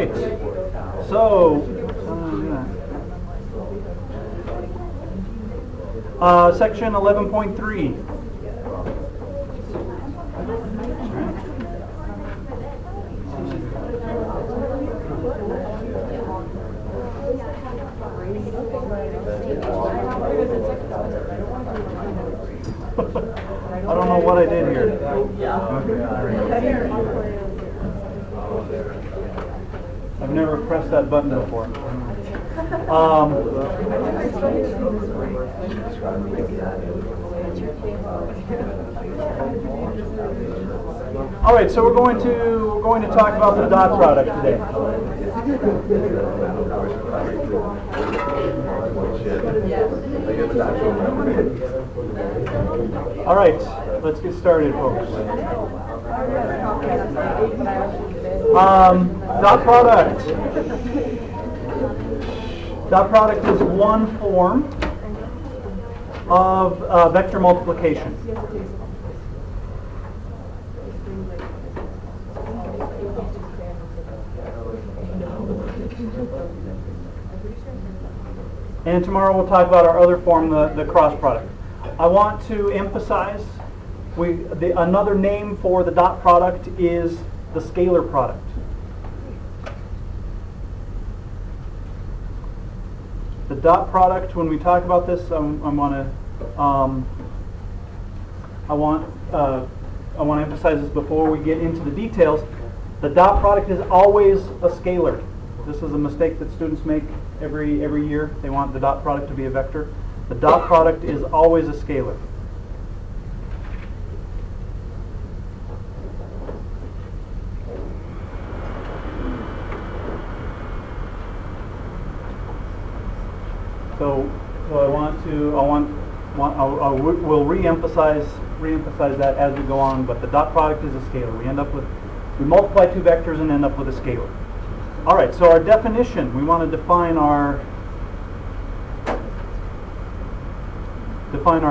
So, section 11.3. I don't know what I did here. I've never pressed that button before. All right, so we're going to talk about the dot product today. All right, let's get started, folks. Dot product. Dot product is one form of vector multiplication. And tomorrow we'll talk about our other form, the cross product. I want to emphasize another name for the dot product is the scalar product. The dot product, when we talk about this, I want to emphasize this before we get into the details. The dot product is always a scalar. This is a mistake that students make every year. They want the dot product to be a vector. The dot product is always a scalar. So we'll re-emphasize that as we go on. But the dot product is a scalar. We multiply two vectors and end up with a scalar. All right. So our definition. We want to define our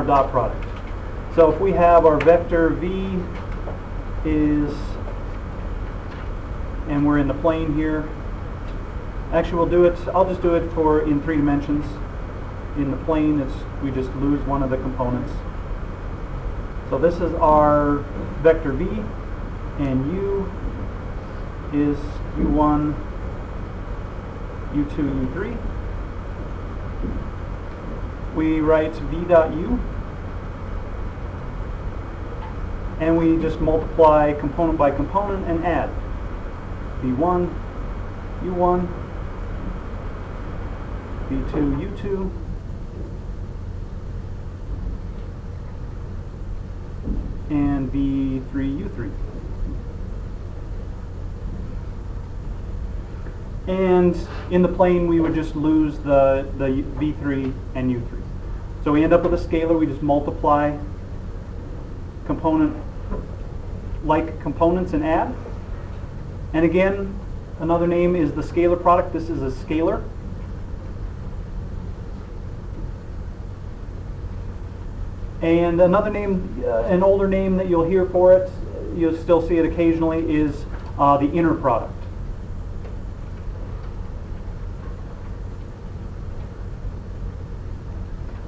dot product. So if we have our vector v and we're in the plane here. Actually, I'll just do it in 3 dimensions. In the plane, we just lose one of the components. So this is our vector v, and u is u1, u2, u3. We write v dot u, and we just multiply component by component and add v1, u1, v2, u2, and v3, u3. And in the plane, we would just lose the v3 and u3. So we end up with a scalar. We just multiply like components and add. And again, another name is the scalar product. This is a scalar. And another name, an older name that you'll hear for it, you'll still see it occasionally, is the inner product.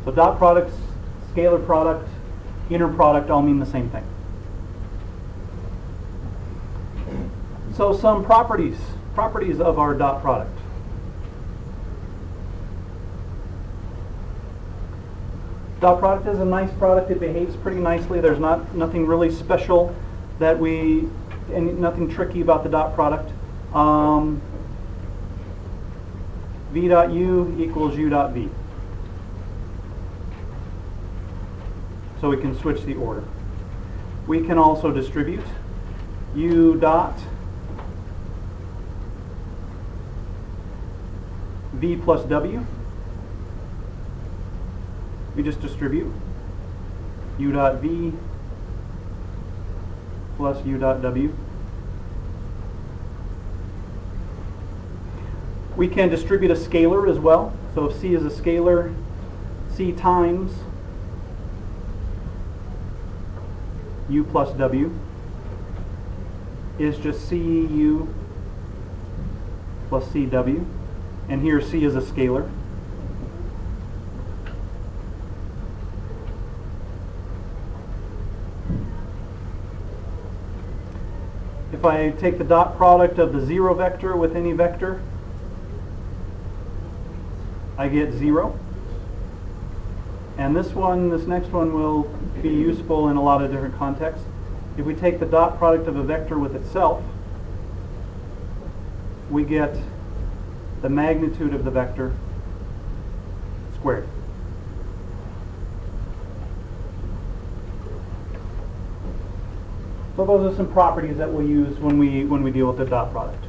So dot product, scalar product, inner product all mean the same thing. So some properties of our dot product. Dot product is a nice product. It behaves pretty nicely. There's nothing really special nothing tricky about the dot product. V dot u equals u dot v. So we can switch the order. We can also distribute u dot v plus w. We just distribute u dot v plus u dot w. We can distribute a scalar as well. So if c is a scalar, c times u plus w is just cu plus CW. And here C is a scalar. If I take the dot product of the 0 vector with any vector, I get 0. And this next one will be useful in a lot of different contexts. If we take the dot product of a vector with itself, we get the magnitude of the vector squared. So those are some properties that we'll use when we deal with the dot product.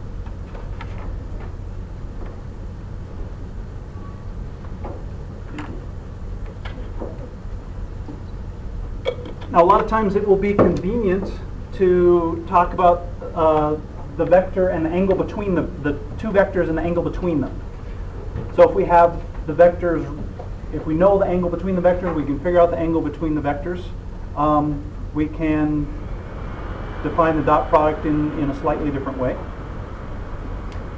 Now, a lot of times it will be convenient to talk about the vector and the angle between the two vectors and the angle between them. So if we have the vectors, if we know the angle between the vectors, we can figure out the angle between the vectors. We can define the dot product in a slightly different way.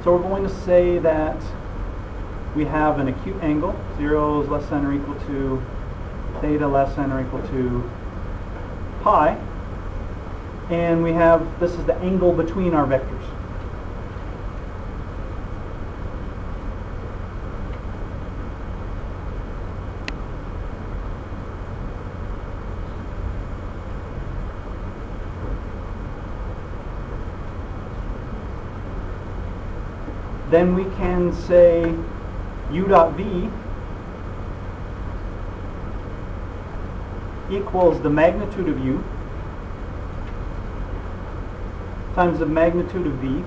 So we're going to say that we have an acute angle, 0 is less than or equal to theta less than or equal to pi, and we have, this is the angle between our vectors. Then we can say u dot v equals the magnitude of u times the magnitude of v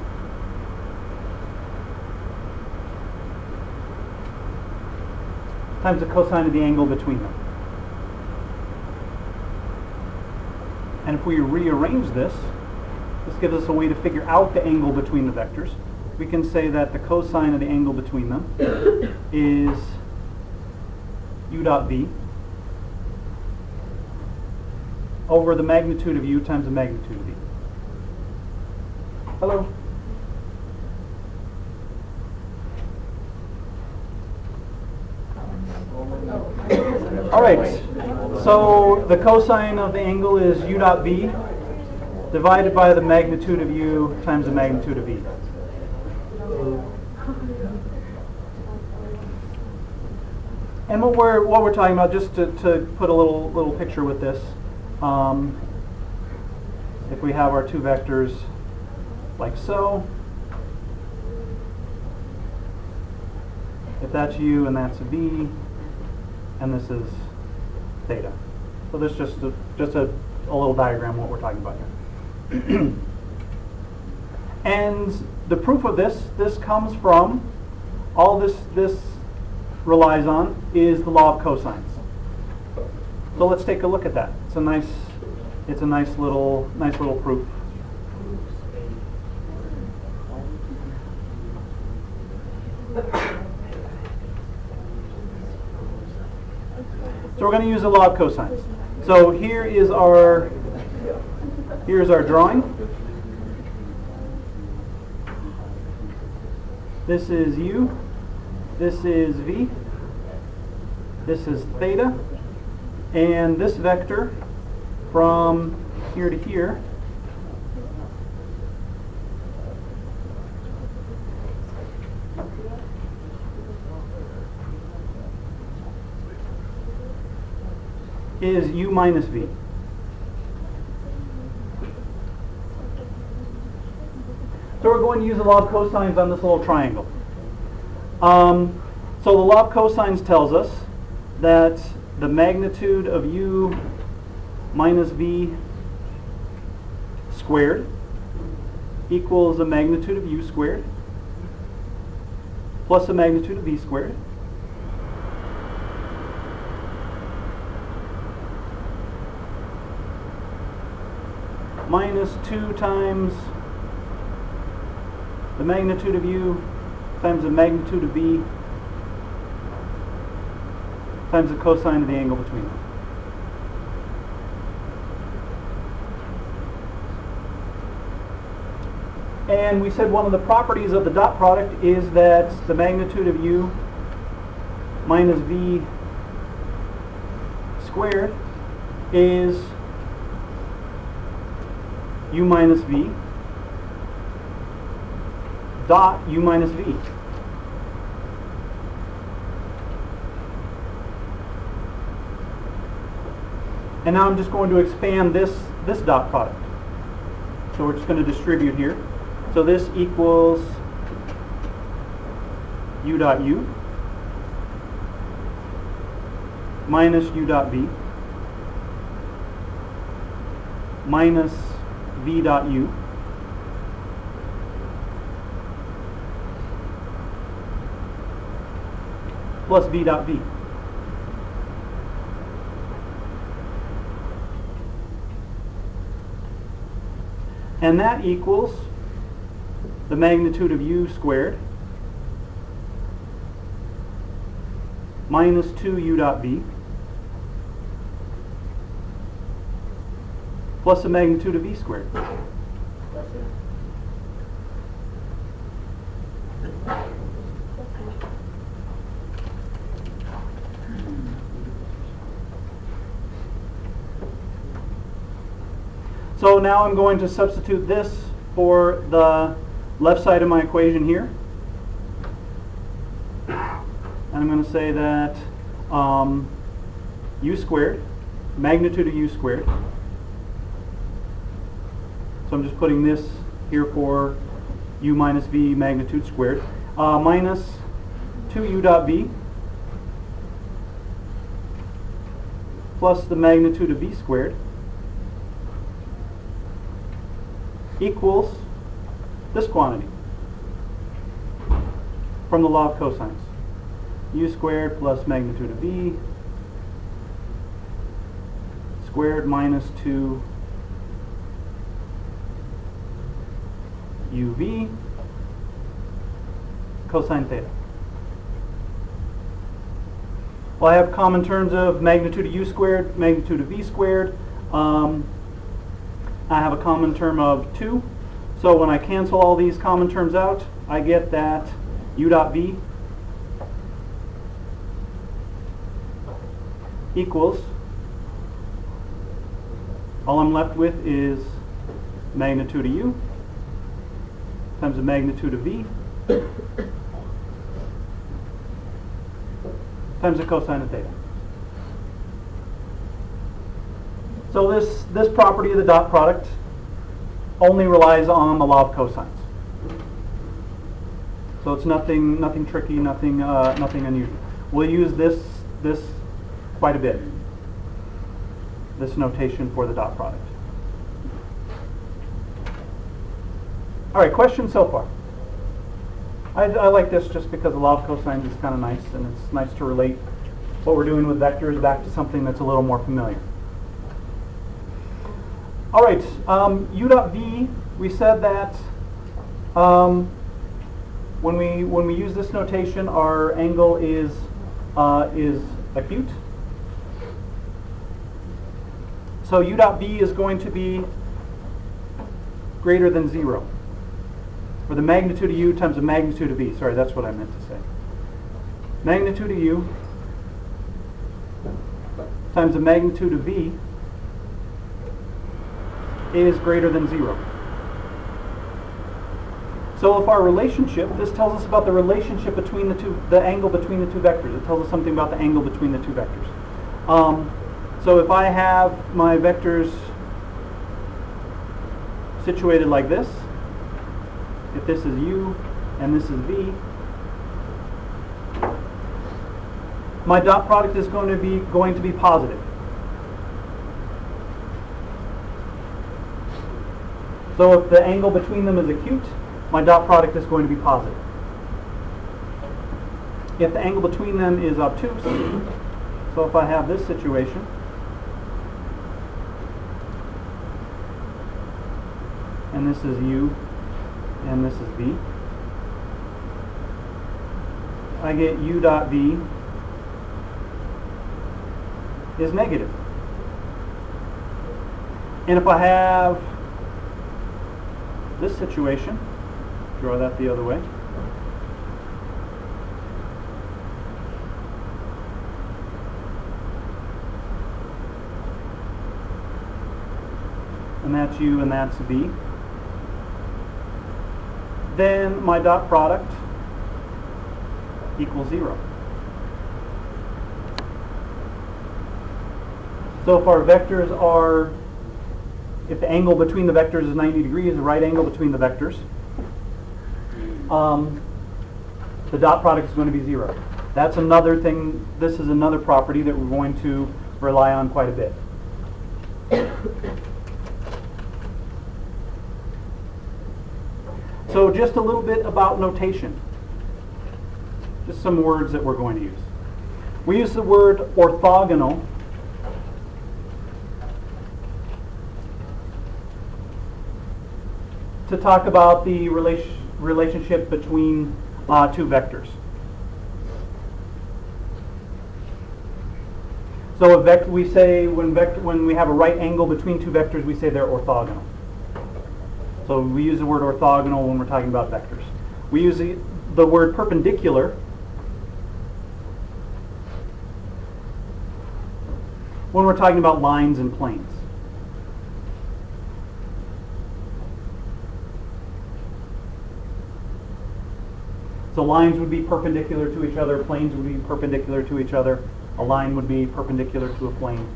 times the cosine of the angle between them. And if we rearrange this, this gives us a way to figure out the angle between the vectors. We can say that the cosine of the angle between them is u dot v over the magnitude of u times the magnitude of v. Hello? All right, so the cosine of the angle is u dot v divided by the magnitude of u times the magnitude of v. And what we're talking about, just to put a little picture with this, if we have our two vectors like so, if that's u and that's v, and this is theta. So this is just a little diagram of what we're talking about here. And the proof of this comes from, all this relies on is the law of cosines. So let's take a look at that. It's a nice little proof. So we're going to use the law of cosines. So here's our drawing. This is u, this is v, this is theta, and this vector from here to here is u minus v. So we're going to use the law of cosines on this little triangle. So the law of cosines tells us that the magnitude of u minus v squared equals the magnitude of u squared plus the magnitude of v squared minus 2 times the magnitude of u times the magnitude of v times the cosine of the angle between them. And we said one of the properties of the dot product is that the magnitude of u minus v squared is u minus v dot u minus v. And now I'm just going to expand this dot product. So we're just going to distribute here. So this equals u dot u minus u dot v minus v dot u plus v dot v. And that equals the magnitude of u squared minus 2u dot v plus the magnitude of v squared. So now I'm going to substitute this for the left side of my equation here. And I'm going to say that u squared, magnitude of u squared. So I'm just putting this here for u minus v magnitude squared, minus 2u dot v plus the magnitude of v squared equals this quantity from the law of cosines. U squared plus magnitude of v squared minus 2 uv cosine theta. Well, I have common terms of magnitude of u squared, magnitude of v squared. I have a common term of 2. So when I cancel all these common terms out, I get that u dot v equals, all I'm left with is magnitude of u times the magnitude of v times the cosine of theta. So this property of the dot product only relies on the law of cosines. So it's nothing tricky, nothing unusual. We'll use this quite a bit. This notation for the dot product. All right, questions so far? I like this just because the law of cosines is kind of nice, and it's nice to relate what we're doing with vectors back to something that's a little more familiar. All right, u dot v, we said that when we use this notation, our angle is acute. So u dot v is going to be greater than 0, or the magnitude of u times the magnitude of v. Sorry, that's what I meant to say. Magnitude of u times the magnitude of v is greater than 0. So if our relationship, this tells us about the relationship between the angle between the two vectors. It tells us something about the angle between the two vectors. So if I have my vectors situated like this, if this is u and this is v, my dot product is going to be positive. So if the angle between them is acute, my dot product is going to be positive. If the angle between them is obtuse, so if I have this situation, and this is u and this is v, I get u dot v is negative. And if I have this situation, Draw that the other way. And that's U and that's V. Then my dot product equals 0. So if our vectors are, if the angle between the vectors is 90 degrees, the right angle between the vectors, the dot product is going to be 0. That's another thing, this is another property that we're going to rely on quite a bit. So just a little bit about notation. Just some words that we're going to use. We use the word orthogonal to talk about the relationship between two vectors. So we say when we have a right angle between two vectors, we say they're orthogonal. So we use the word orthogonal when we're talking about vectors. We use the word perpendicular when we're talking about lines and planes. So lines would be perpendicular to each other, planes would be perpendicular to each other, a line would be perpendicular to a plane.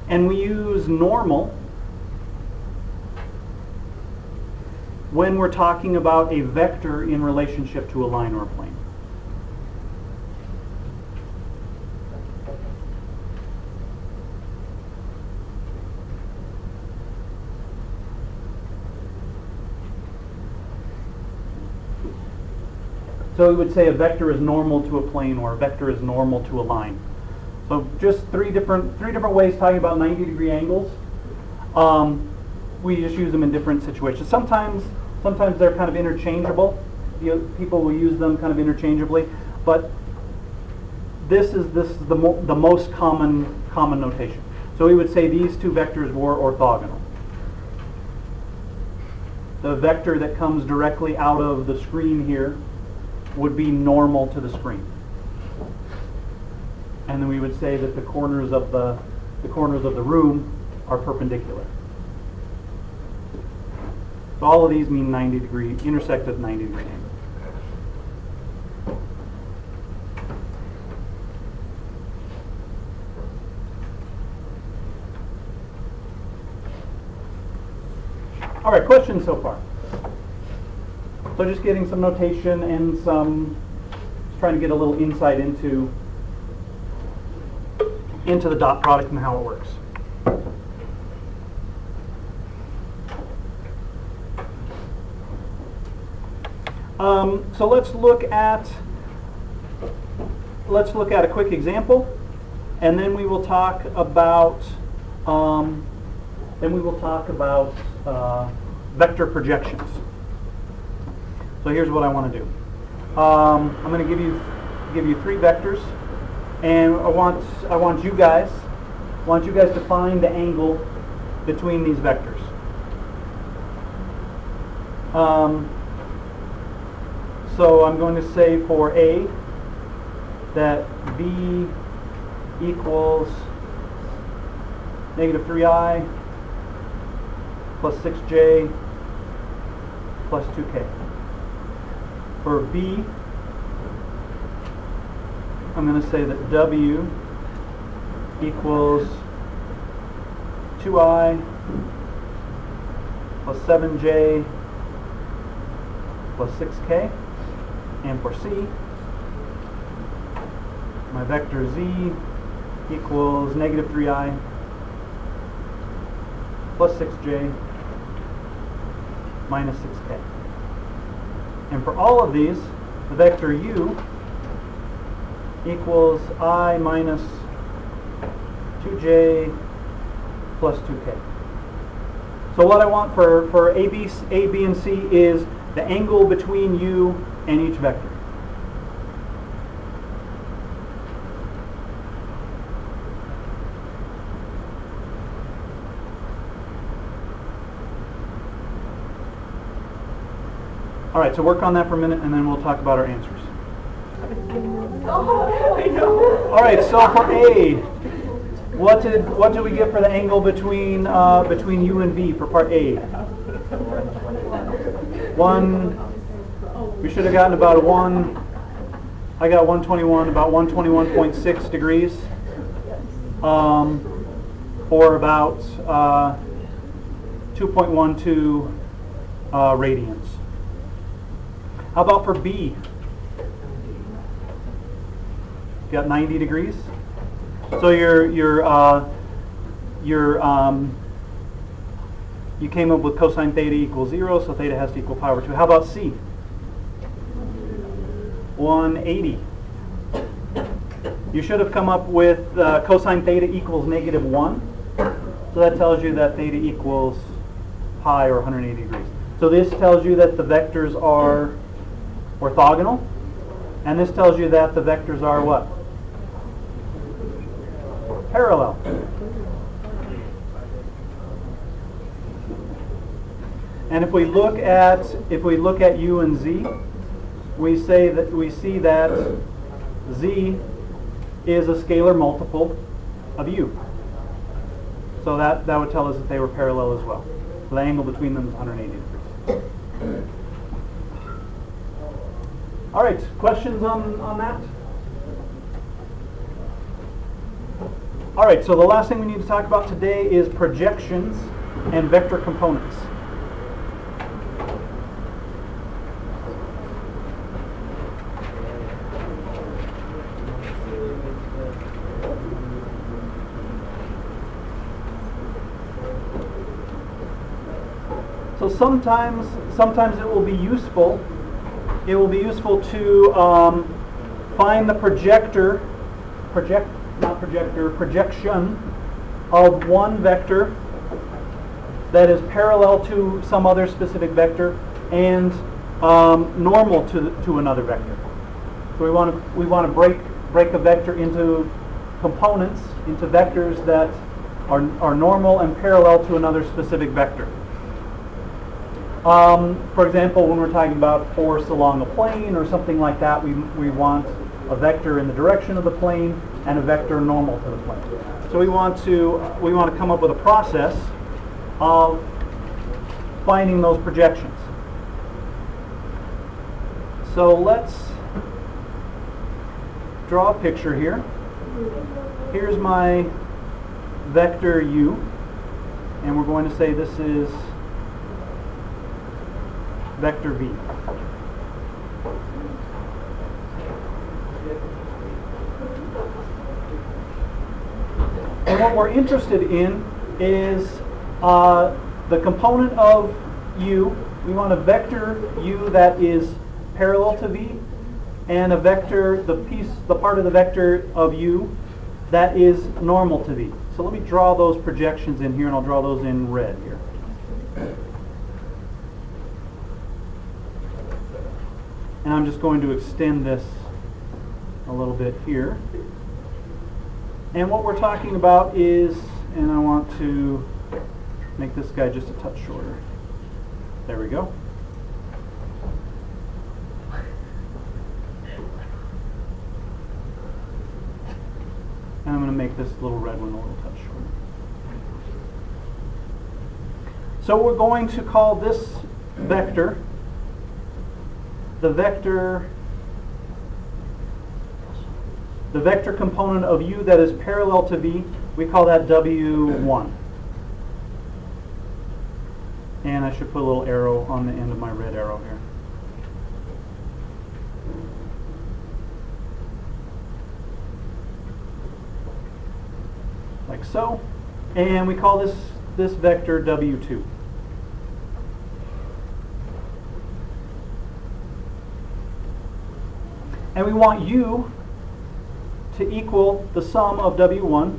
And we use normal when we're talking about a vector in relationship to a line or a plane. So we would say a vector is normal to a plane, or a vector is normal to a line. So just three different ways talking about 90-degree angles. We just use them in different situations. Sometimes they're kind of interchangeable. People will use them kind of interchangeably, but this is the most common notation. So we would say these two vectors were orthogonal. The vector that comes directly out of the screen here would be normal to the screen. And then we would say that the corners of the room are perpendicular. So all of these mean 90 degree, intersect at 90 degree angle. All right, questions so far? So just getting some notation and just trying to get a little insight into the dot product and how it works. So let's look at a quick example, and then we will talk about vector projections. So here's what I want to do. I'm going to give you three vectors, and I want you guys to find the angle between these vectors. So I'm going to say for A that V equals negative 3i plus 6j plus 2k. For B, I'm going to say that W equals 2i plus 7j plus 6k. And for C, my vector Z equals negative 3i plus 6j minus 6k. And for all of these, the vector U equals I minus 2j plus 2k. So what I want for A, B, and C is the angle between U and each vector. All right, so work on that for a minute, and then we'll talk about our answers. I know. All right, so for A, what did we get for the angle between U and V for part A? We should have gotten about a 1. I got 121, about 121.6 degrees, or about 2.12 radians. How about for B? Got 90 degrees. So you came up with cosine theta equals 0, so theta has to equal pi over 2. How about C? 180. You should have come up with cosine theta equals -1. So that tells you that theta equals pi or 180 degrees. So this tells you that the vectors are orthogonal, and this tells you that the vectors are what? Parallel. And if we look at U and Z, we see that Z is a scalar multiple of U. So that would tell us that they were parallel as well. So the angle between them is 180 degrees. All right, questions on that? All right, so the last thing we need to talk about today is projections and vector components. So sometimes it will be useful. It will be useful to find the projection of one vector that is parallel to some other specific vector and normal to another vector. So we want to break a vector into components, into vectors that are normal and parallel to another specific vector. For example, when we're talking about force along a plane or something like that, we want a vector in the direction of the plane and a vector normal to the plane. So we want to come up with a process of finding those projections. So let's draw a picture here. Here's my vector U, and we're going to say this is vector V. And what we're interested in is the component of U. We want a vector U that is parallel to V, and a vector, the part of the vector of U that is normal to V. So let me draw those projections in here, and I'll draw those in red here. And I'm just going to extend this a little bit here. And what we're talking about is, and I want to make this guy just a touch shorter. There we go. And I'm going to make this little red one a little touch shorter. So we're going to call this vector the vector component of U that is parallel to V. We call that W1. And I should put a little arrow on the end of my red arrow here. Like so. And we call this vector W2. And we want U to equal the sum of W1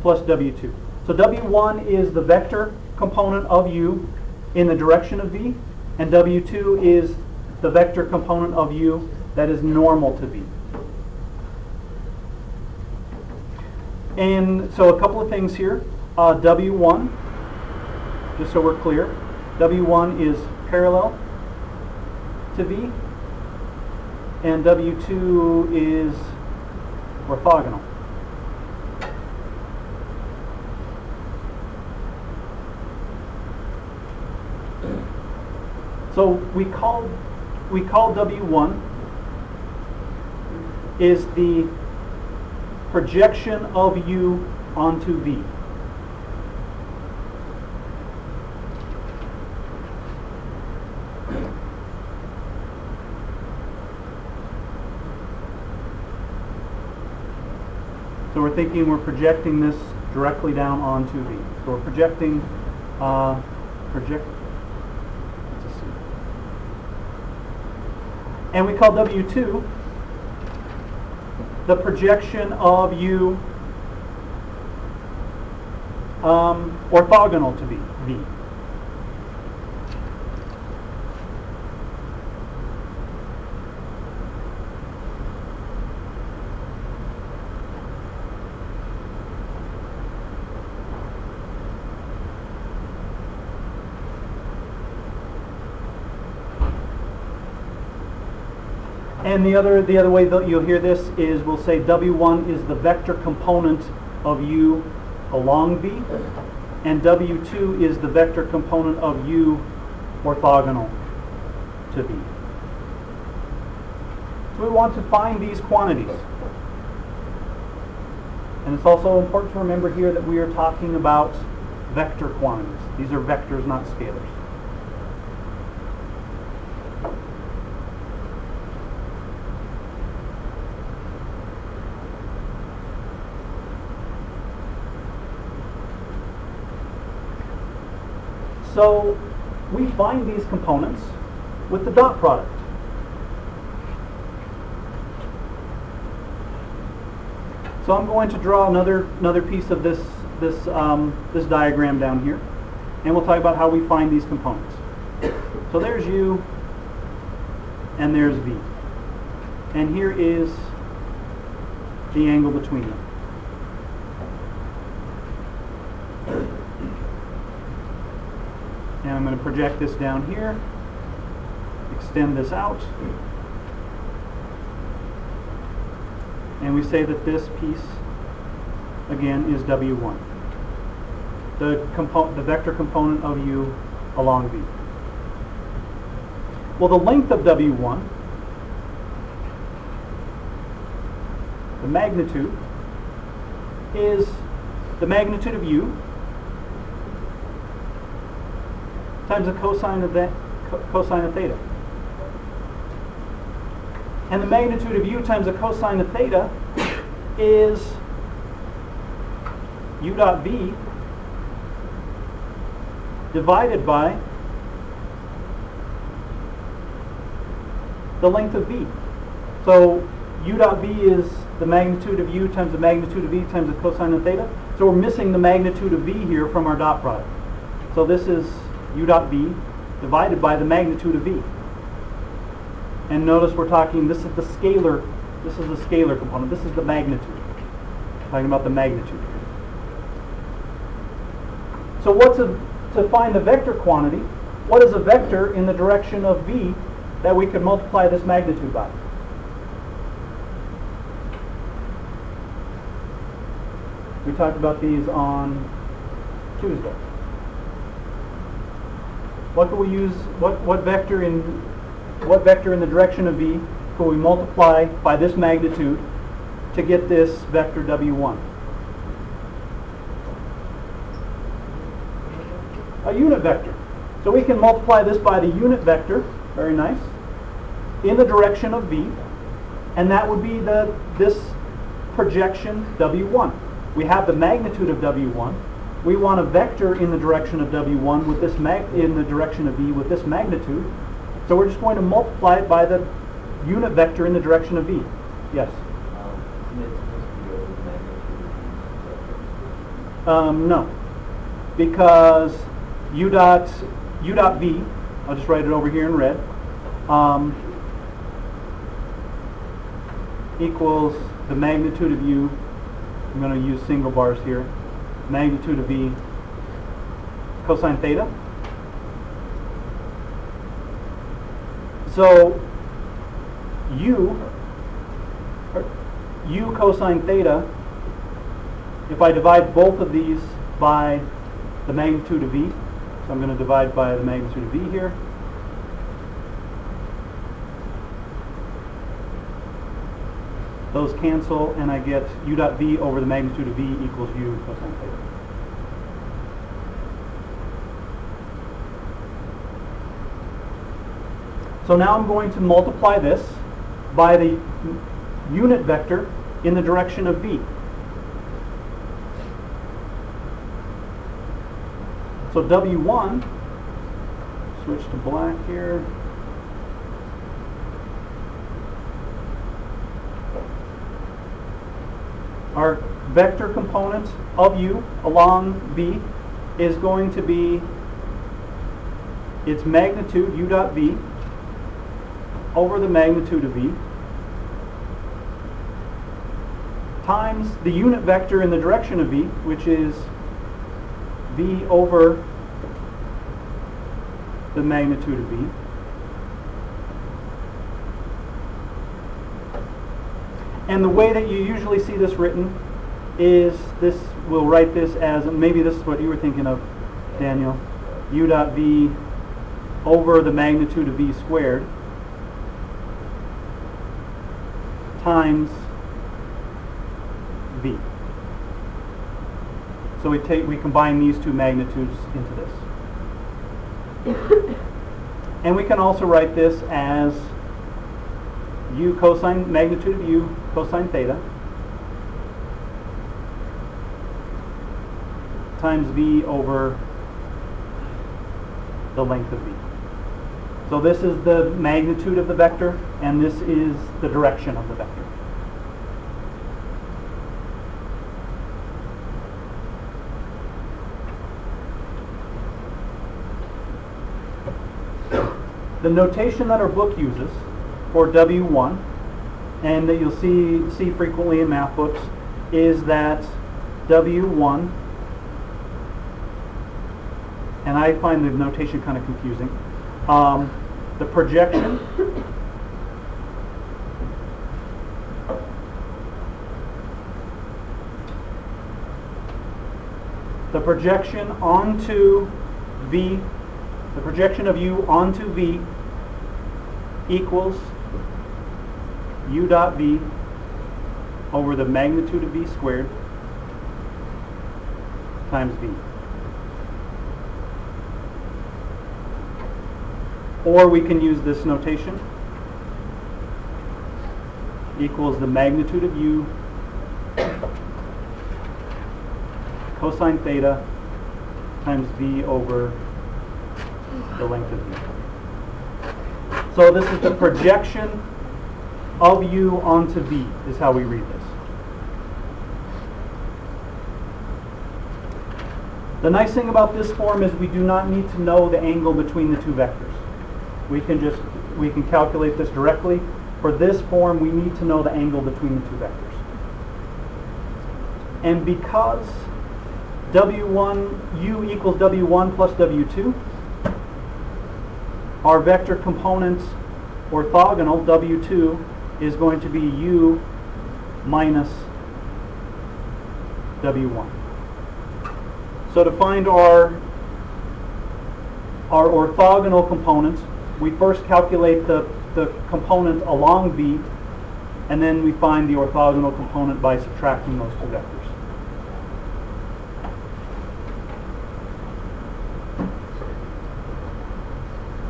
plus W2. So W1 is the vector component of U in the direction of V, and W2 is the vector component of U that is normal to V. And so a couple of things here. W1, just so we're clear, W1 is parallel to V, and W2 is orthogonal. So we call W1 is the projection of U onto V. So we're thinking we're projecting this directly down onto V. So we're projecting, let's just see. And we call W2 the projection of U orthogonal to V. And the other way that you'll hear this is we'll say W1 is the vector component of U along V, and W2 is the vector component of U orthogonal to V. So we want to find these quantities. And it's also important to remember here that we are talking about vector quantities. These are vectors, not scalars. So we find these components with the dot product. So I'm going to draw another piece of this diagram down here, and we'll talk about how we find these components. So there's U, and there's V, and here is the angle between them. And I'm going to project this down here, extend this out, and we say that this piece, again, is W1, the vector component of U along V. Well, the length of W1, the magnitude, is the magnitude of U times the cosine of theta. And the magnitude of U times the cosine of theta is U dot V divided by the length of V. So U dot V is the magnitude of U times the magnitude of V times the cosine of theta. So we're missing the magnitude of V here from our dot product. So this is U dot V divided by the magnitude of V. And notice we're talking, this is the scalar component. This is the magnitude. We're talking about the magnitude here. So to find the vector quantity, what is a vector in the direction of V that we could multiply this magnitude by? We talked about these on Tuesday. What can we use? What vector in the direction of V can we multiply by this magnitude to get this vector W1? A unit vector. So we can multiply this by the unit vector, very nice, in the direction of V, and that would be this projection W1. We have the magnitude of W1. We want a vector in the direction of W1 with this in the direction of V with this magnitude. So we're just going to multiply it by the unit vector in the direction of V. Yes? No. Because U dot V, I'll just write it over here in red, equals the magnitude of U. I'm going to use single bars here. Magnitude of V cosine theta So u cosine theta, if I divide both of these by the magnitude of v, so I'm going to divide by the magnitude of v here. Those cancel, and I get u dot v over the magnitude of v equals u cosine theta. So now I'm going to multiply this by the unit vector in the direction of v. So W1, switch to black here. Our vector component of u along v is going to be its magnitude, u dot v, over the magnitude of v, times the unit vector in the direction of v, which is v over the magnitude of v. And the way that you usually see this written is this, we'll write this as, maybe this is what you were thinking of, Daniel, u dot v over the magnitude of v squared times v. So we combine these two magnitudes into this. And we can also write this as u cosine, magnitude of u cosine theta times v over the length of v. So this is the magnitude of the vector, and this is the direction of the vector. The notation that our book uses for W1, and that you'll see frequently in math books, is that W1, and I find the notation kind of confusing, the projection onto V, the projection of u onto V equals u dot V over the magnitude of V squared times V. Or we can use this notation, equals the magnitude of u cosine theta times V over the length of V. So this is the projection of u onto V, is how we read this. The nice thing about this form is we do not need to know the angle between the two vectors. We can calculate this directly. For this form, we need to know the angle between the two vectors. And because W1, u equals W1 plus W2, our vector component orthogonal, W2, is going to be u minus W1. So to find our orthogonal components, we first calculate the component along V, and then we find the orthogonal component by subtracting those two vectors.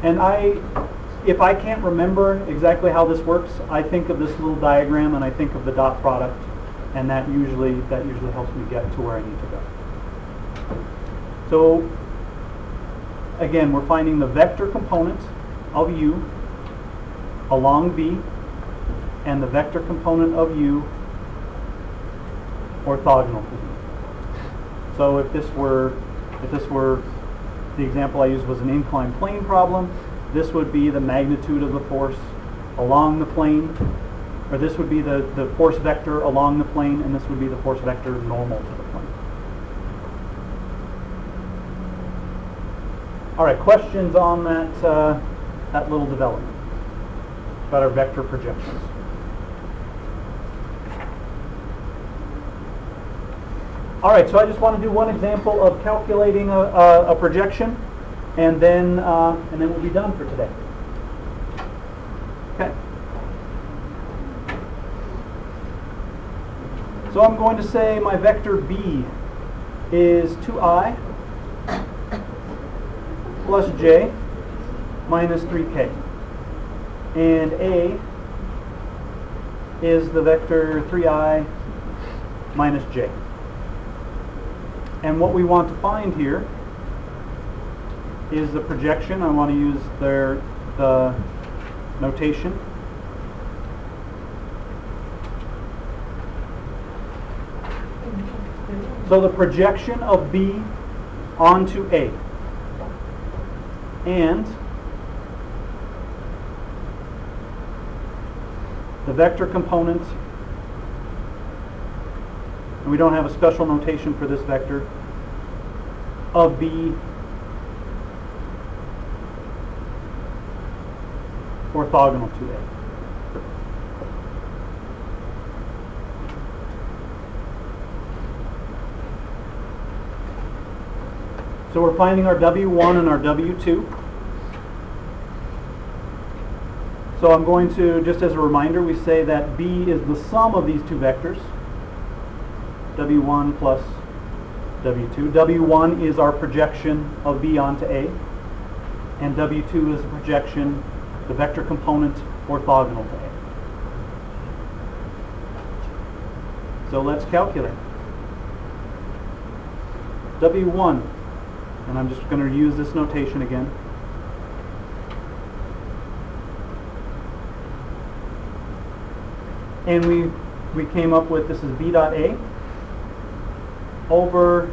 And if I can't remember exactly how this works, I think of this little diagram and I think of the dot product, and that usually helps me get to where I need to go. So again, we're finding the vector component of u along V and the vector component of u orthogonal to V. So if this were the example I used was an inclined plane problem, this would be the magnitude of the force along the plane, or this would be the force vector along the plane, and this would be the force vector normal to the plane. All right, questions on that little development? about our vector projections. All right, so I just want to do one example of calculating a projection, and then we'll be done for today. Okay. So I'm going to say my vector B is 2i plus j minus 3k. And A is the vector 3i minus j. And what we want to find here is the projection. I want to use the notation. So the projection of B onto A. And the vector component, and we don't have a special notation for this vector, of B orthogonal to A. So we're finding our W1 and our W2. So I'm going to, just as a reminder, we say that B is the sum of these two vectors, W1 plus W2. W1 is our projection of B onto A, and W2 is the projection, the vector component orthogonal to A. So let's calculate. W1, and I'm just going to use this notation again. And we came up with, this is B dot A over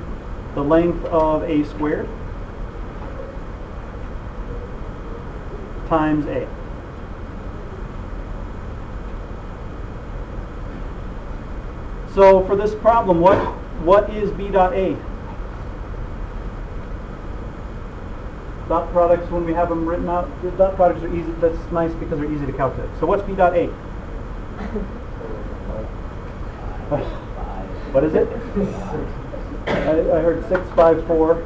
the length of A squared times A. So for this problem, what is B dot A? Dot products, when we have them written out, the dot products are easy. That's nice because they're easy to calculate. So what's B dot A? What is it? I heard 654.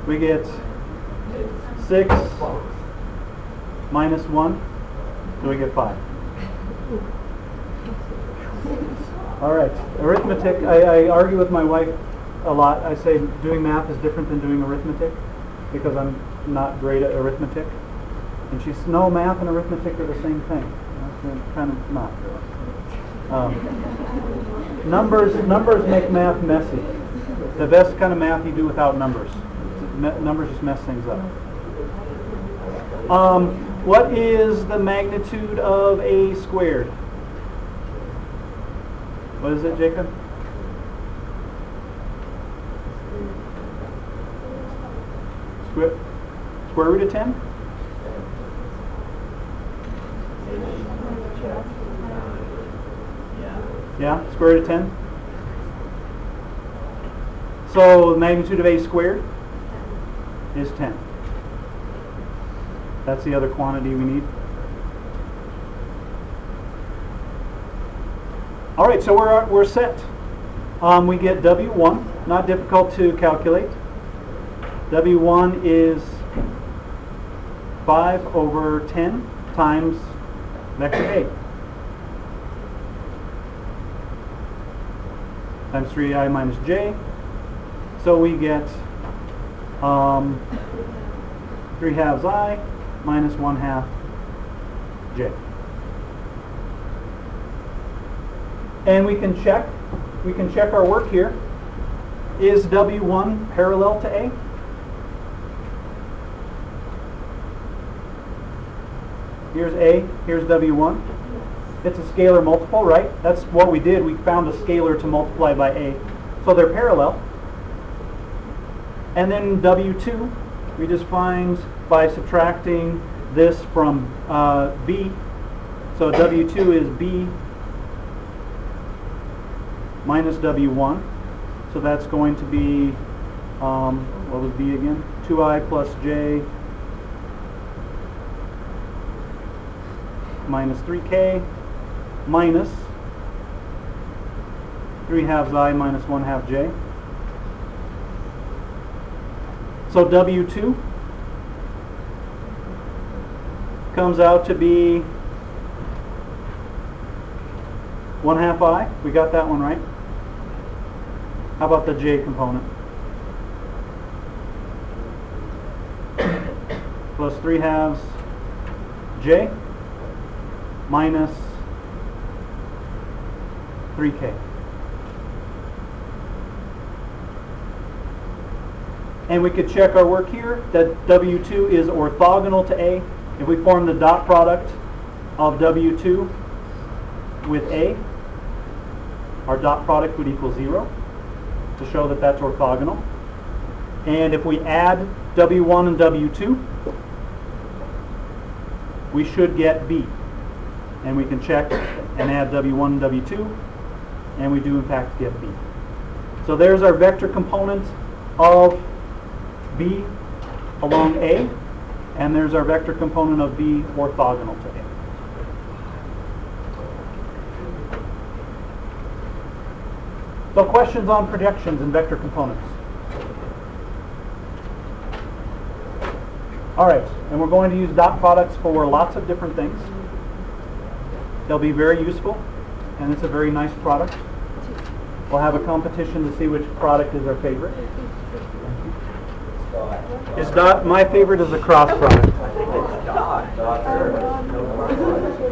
We get 6 minus 1, so we get 5. All right, arithmetic. I argue with my wife a lot. I say doing math is different than doing arithmetic because I'm not great at arithmetic. And she's, no, math and arithmetic are the same thing. Kind of not. Numbers make math messy. The best kind of math you do without numbers. Numbers just mess things up. What is the magnitude of A squared? What is it, Jacob? Square root of 10? Yeah, square root of 10. So the magnitude of A squared is 10. That's the other quantity we need. All right, so we're set. We get W1, not difficult to calculate. W1 is 5 over 10 times vector A. Times 3i minus j. So we get 3 halves I minus 1 half j. And we can check our work here. Is W1 parallel to A? Here's A, here's W1. It's a scalar multiple, right? That's what we did. We found a scalar to multiply by A. So they're parallel. And then W2, we just find by subtracting this from B. So W2 is B minus W1. So that's going to be, what was B again? 2i plus j minus 3k minus 3/2 I minus 1/2 j. So W2 comes out to be 1/2 I. We got that one right. How about the j component? Plus 3/2 j minus 3k. And we could check our work here that W2 is orthogonal to A. If we form the dot product of W2 with A, our dot product would equal 0 to show that that's orthogonal. And if we add W1 and W2, we should get B. And we can check and add W1 and W2, and we do in fact get B. So there's our vector component of B along A, and there's our vector component of B orthogonal to A. So questions on projections and vector components? All right, and we're going to use dot products for lots of different things. They'll be very useful, and it's a very nice product. We'll have a competition to see which product is our favorite. Is dot, my favorite is a cross product.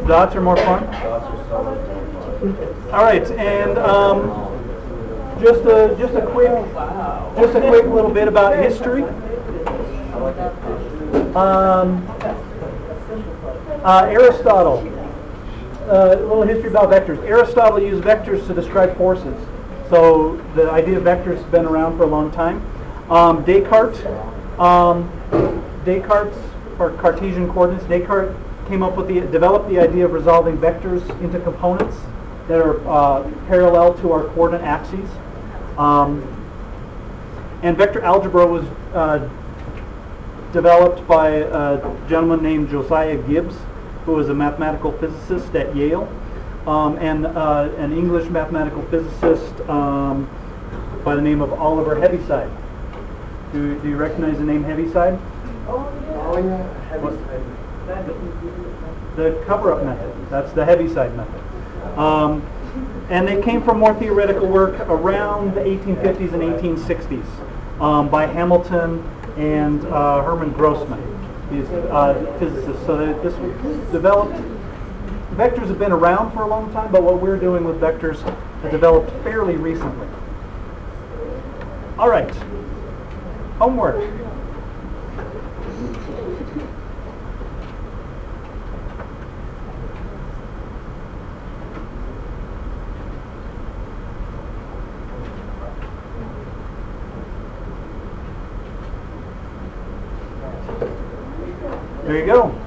Dots are more fun? All right, and just a quick little bit about history. Aristotle. A little history about vectors. Aristotle used vectors to describe forces. So the idea of vectors has been around for a long time. Descartes, or Cartesian coordinates. Descartes developed the idea of resolving vectors into components that are parallel to our coordinate axes. And vector algebra was developed by a gentleman named Josiah Gibbs, who was a mathematical physicist at Yale, and an English mathematical physicist by the name of Oliver Heaviside. Do you recognize the name Heaviside? Oh yeah, Heaviside. The cover-up method. That's the Heaviside method. And they came from more theoretical work around the 1850s and 1860s by Hamilton and Hermann Grossman, these physicists. So this was developed. Vectors have been around for a long time, but what we're doing with vectors has developed fairly recently. All right. Homework. There you go.